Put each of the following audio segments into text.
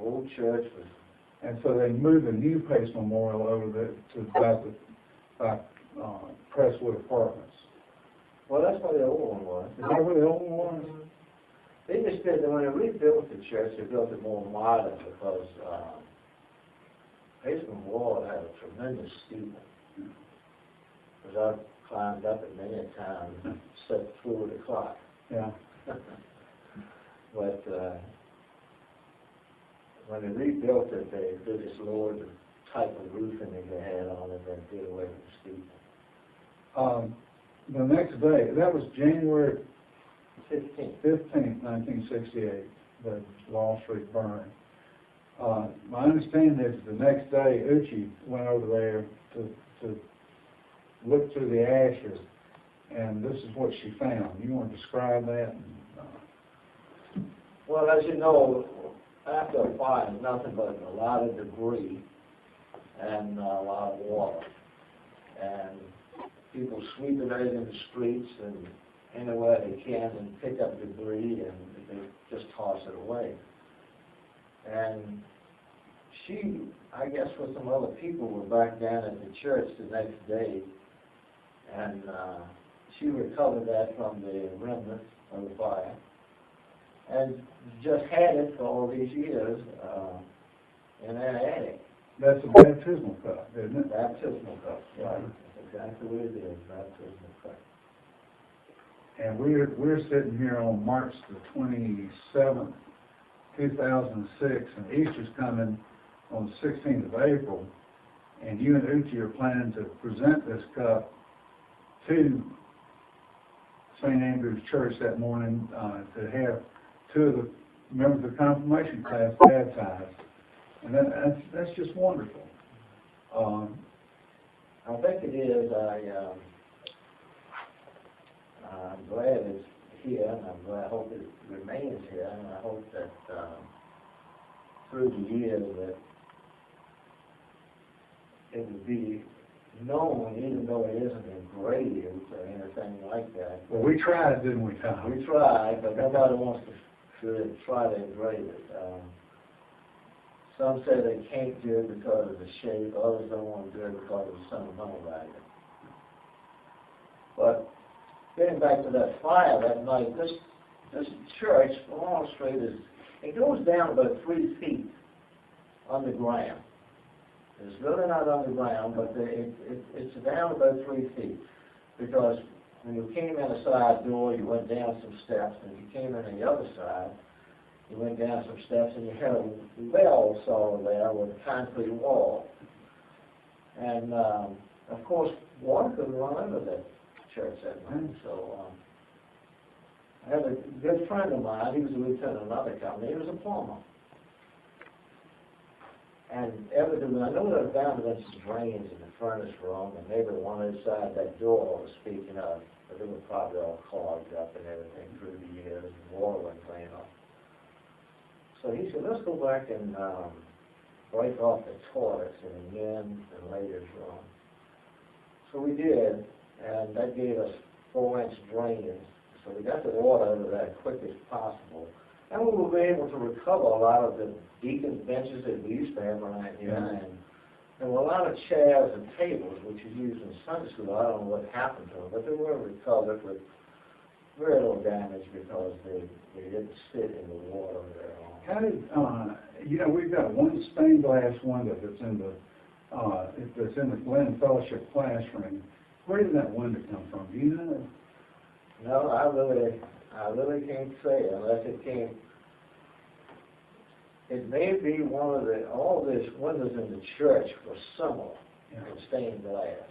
old church was. And so they moved the new Pace Memorial over there to about by Presswood Apartments. Well, that's where the old one was. Is that where the old one was? They just did, when they rebuilt the church, they built it more modern because Pace Memorial had a tremendous steeple. Because I've climbed up it many a time and set through the clock. Yeah. But when they rebuilt it, they just lowered the type of roofing that they had on it and did away with the steeple. The next day, that was January 15th, 1968, the Wall Street burn. My understanding is the next day, Uchi went over there to look through the ashes, and this is what she found. You want to describe that? Well, as you know, after a fire, nothing but a lot of debris and a lot of water. And people sweep it out in the streets and anywhere they can and pick up debris and they just toss it away. And she, I guess with some other people, were back down at the church the next day, and she recovered that from the remnants of the fire and just had it for all these years in that attic. That's a baptismal cup, isn't it? Baptismal cup, right. That's exactly what it is, baptismal cup. And we're sitting here on March the 27th, 2006, and Easter's coming on the 16th of April, and you and Uchi are planning to present this cup to St. Andrew's Church that morning to have two of the members of the confirmation class baptized. And that's just wonderful. I think it is. I'm glad it's here, and I hope it remains here, and I hope that through the years that it will be known, even though it isn't engraved or anything like that. Well, we tried, didn't we, Tom? We tried, but nobody wants to try to engrave it. Some say they can't do it because of the shape, others don't want to do it because of the sentimental value. But getting back to that fire that night, this church, Wall Street, it goes down about 3 feet underground. It's really not underground, but it's down about 3 feet. Because when you came in a side door, you went down some steps, and if you came in the other side, you went down some steps, and you had a well saw there with a concrete wall. And, of course, water couldn't run under that church that night. So I had a good friend of mine. He was a lieutenant in another company. He was a plumber. And evidently, I know there were down some drains in the furnace room, and maybe one inside that door was speaking of, but they were probably all clogged up and everything through the years, and water went clean off. So he said, let's go back and break off the toilets in the men's and ladies' room. So we did, and that gave us 4-inch drains. So we got the water out of that as quick as possible. And we were able to recover a lot of the deacon benches that we used to have around here. And there were a lot of chairs and tables, which is used in Sunday school. I don't know what happened to them, but they were recovered with very little damage because they didn't sit in the water very long. How did, we've got one stained glass window that's in the Glen Fellowship classroom. Where did that window come from? Do you know? No, I really can't say unless it came. It may be all these windows in the church were similar in stained glass.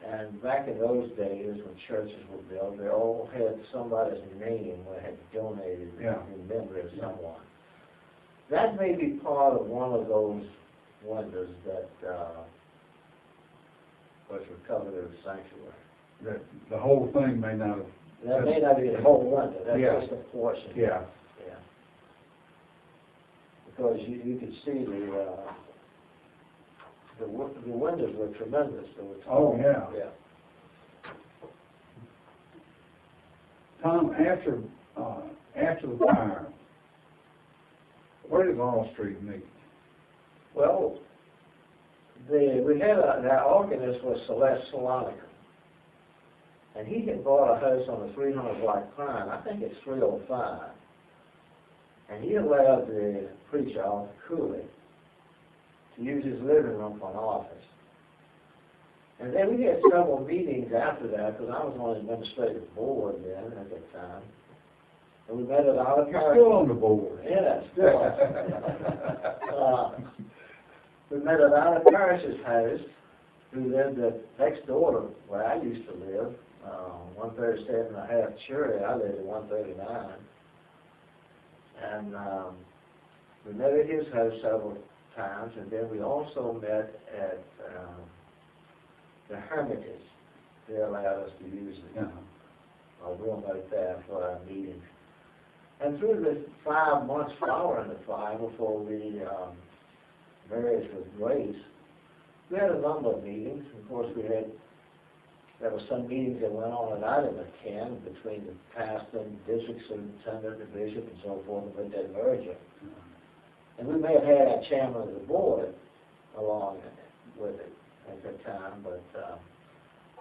And back in those days when churches were built, they all had somebody's name or had donated in memory of someone. That may be part of one of those windows that was recovered in the sanctuary. The whole thing may not have. That may not be the whole window. That's just a portion. Yeah. Yeah. Because you could see the windows were tremendous. They were tall. Oh, yeah. Yeah. Tom, after the fire, Where did Laurel Street meet? Well, we had our organist was Celeste Salonica. And he had bought a house on the 300 block Klein, I think it's 305. And he allowed the preacher, Arthur Cooley, to use his living room for an office. And then we had several meetings after that, because I was on the administrative board then at that time. And we met at Olive You're still on the board. Yeah, still. We met at Olive Parrish's house, who lived next door to where I used to live, 137 and a half Cherry. I lived at 139. And we met at his house several times, and then we also met at the Hermitage. They allowed us to use a room like that for our meetings. And through the 5 months following the fire, before we married with Grace, we had a number of meetings. Of course, there were some meetings that went on that I didn't attend between the pastor and the district superintendent, the bishop, and so forth, with that merger. And we may have had our chairman of the board along with it at that time, but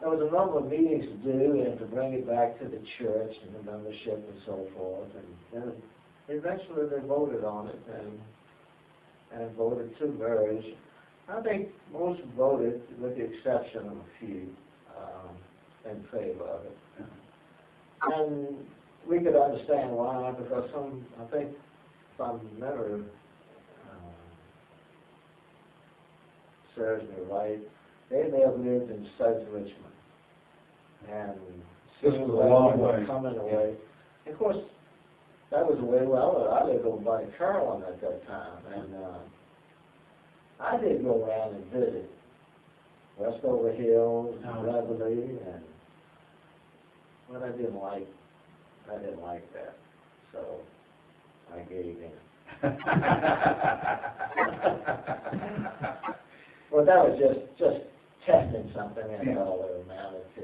there was a number of meetings to do and to bring it back to the church and the membership and so forth. And then eventually they voted on it and voted to merge. I think most voted, with the exception of a few, in favor of it. And we could understand why, because I think, if I remember, serves me right, they may have lived in South Richmond. And This was a long way. Coming away. And of course, that was the way I lived over by Carolyn at that time. And I did go around and visit Westover Hills, Beverly, but I didn't like that. So I gave in. Well, that was just testing something, and all it amounted to.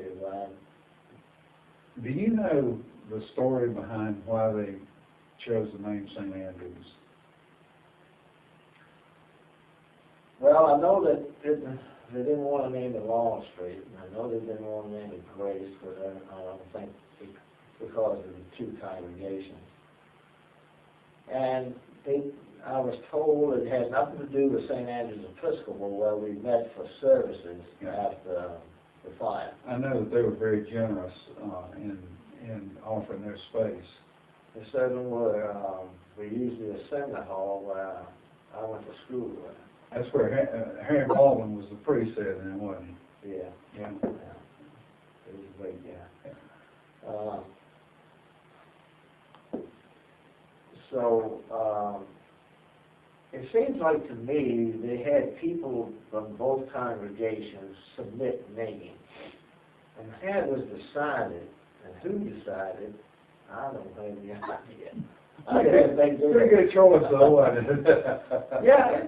Do you know the story behind why they chose the name St. Andrews? Well, I know that they didn't want to name it Long Street, and I know they didn't want to name it Grace, but I don't think because of the two congregations. And I was told it had nothing to do with St. Andrew's Episcopal, where we met for services after the fire. I know that they were very generous in offering their space. They certainly were. We used the assembly hall where I went to school with. That's where Harry Baldwin was the priest there then, wasn't he? Yeah. It was a great guy. It seems like to me they had people from both congregations submit names. And how it was decided, and who decided, I don't have any idea. Pretty good choice, though, wasn't it? Yeah,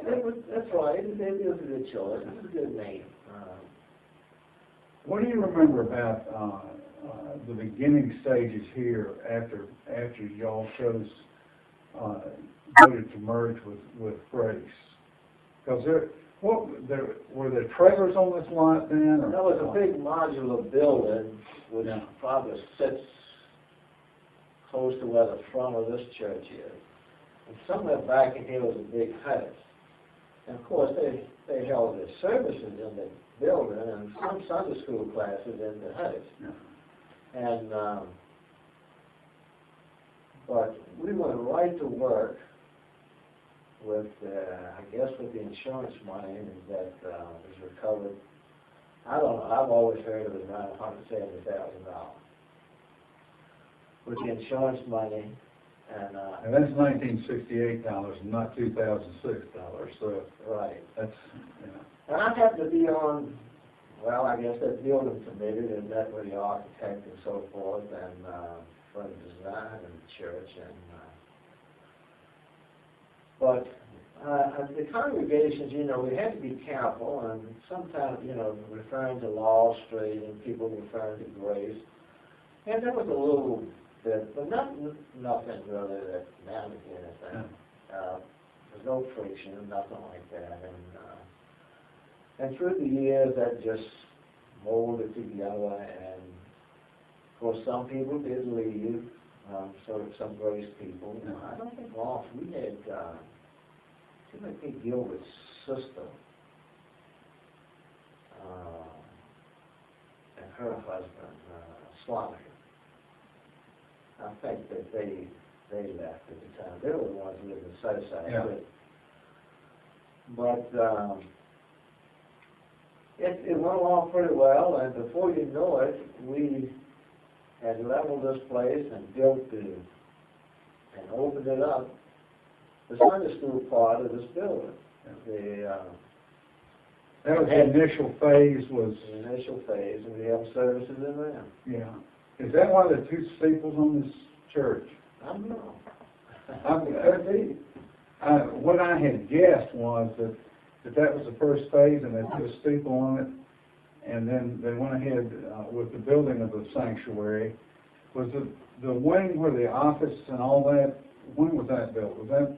that's right. It was a good choice. It was a good name. What do you remember about the beginning stages here after y'all chose voted to merge with Grace? Because were there trailers on this lot then? Or That was a big modular building, which probably sits close to where the front of this church is. And somewhere back in here was a big house. And of course, they held their services in the building and some Sunday school classes in the house. And but we went right to work with, I guess, with the insurance money that was recovered. I don't know. I've always heard it was around $170,000 with the insurance money, and that's $1968 and not $2006. So right. That's And I happened to be on, well, I guess that building committee and met with the architect and so forth, and for the design and the church, and but the congregations, we had to be careful, and sometimes, referring to Law Street and people referring to Grace, and there was a little bit, but nothing really that amounted to anything. no friction, nothing like that. And through the years, that just molded together. And of course, some people did leave, so some Grace people. I don't think lost. We had, I think Gilbert's sister and her husband, Slavic. I think that they left at the time. They were the ones who lived in the south side. Yeah. But it went along pretty well, and before you know it, we had leveled this place and built and opened it up, the Sunday school part of this building. That was the initial phase was... The initial phase, and we have services in there. Yeah. Is that one of the two steeples on this church? I don't know. What I had guessed was that was the first phase, and they put a steeple on it, and then they went ahead with the building of the sanctuary. Was the wing where the office and all that, when was that built? Was that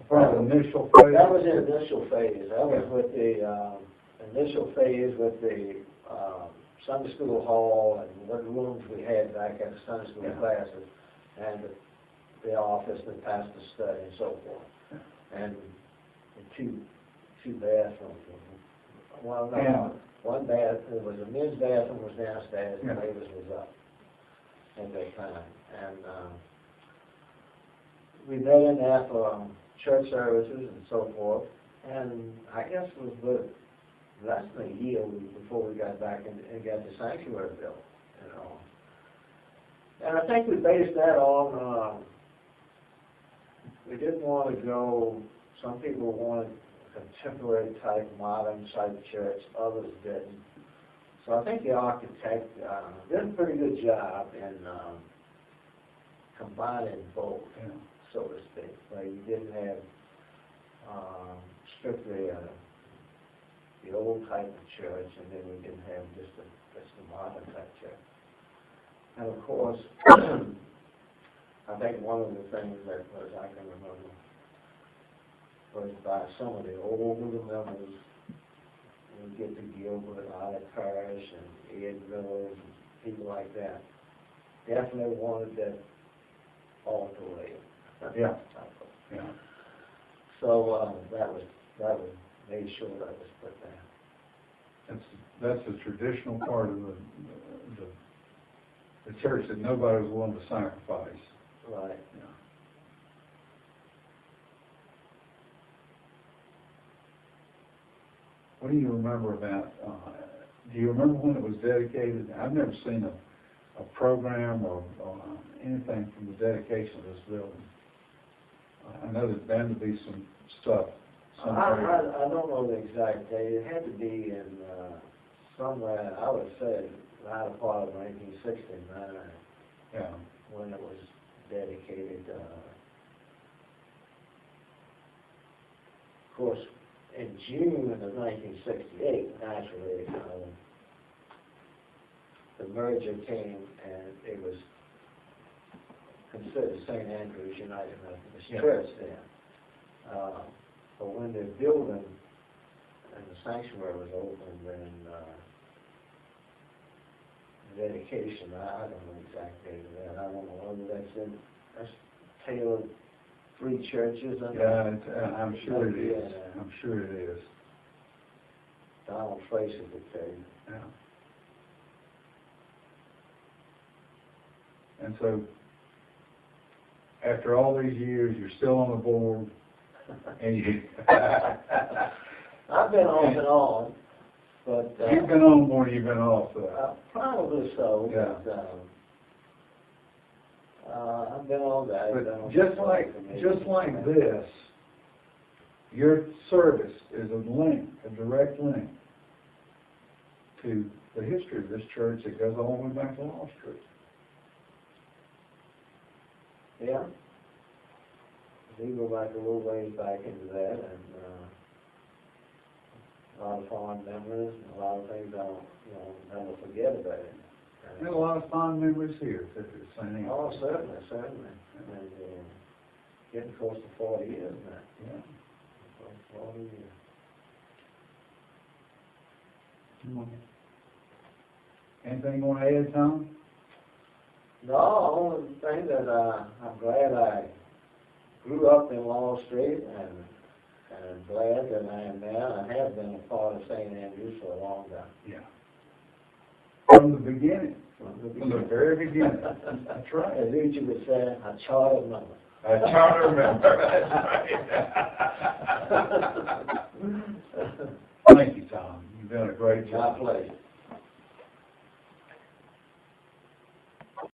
part of the initial phase? That was the initial phase. That was with the initial phase with the Sunday school hall and what rooms we had back at the Sunday school classes, and the office, the pastor's study, and so forth, and the two bathrooms. Well, no, one bath. It was a men's bathroom was downstairs, and the ladies was up at that time, and we met in there for church services and so forth, and I guess it was less than a year before we got back and got the sanctuary built, you know. And I think we based that on, we didn't want to go, some people wanted contemporary type, modern type church, others didn't. So I think the architect did a pretty good job in combining both, so to speak. Like you didn't have strictly the old type of church, and then we didn't have just the modern type church. And of course, I think one of the things that was I can remember was by some of the older members. We get to Gilbert, Otter Parish, and Ed Rose, and people like that. Definitely wanted that altar laid. Yeah. So that was made sure that was put there. That's the traditional part of the church that nobody was willing to sacrifice. Right. Yeah. What do you remember about? Do you remember when it was dedicated? I've never seen a program or anything from the dedication of this building. I know there's bound to be some stuff. I don't know the exact date. It had to be in somewhere, I would say, latter part of 1969. Yeah. When it was dedicated. Of course, in June of 1968, naturally, the merger came, and it was considered St. Andrew's United Methodist Church then. But when the building and the sanctuary was opened, then the dedication, I don't know the exact date of that. I don't know whether that's tailored 3 churches. I'm sure it is. I'm sure it is. Donald Fraser could tell you. Yeah. And so, after all these years, you're still on the board, and you... I've been off and on, but... you've been on more than you've been off, probably so, yeah. but I've been on that. But just like this, your service is a link, a direct link to the history of this church that goes all the way back to Wall Street. Yeah. We go back a little ways back into that, and a lot of fond memories, and a lot of things I'll never forget about it. And a lot of fond memories here, too, St. Andrews. Oh, certainly. And getting close to 40 years now. Yeah. Close to 40 years. Anything you want to add, Tom? No, only thing that I'm glad I grew up in Wall Street, and I'm glad that I am now. I have been a part of St. Andrews for a long time. Yeah. From the beginning. From the From the very beginning. That's right. As Uchi would say, a charter member. A charter member, that's right. Thank you, Tom. You've done a great job. My pleasure.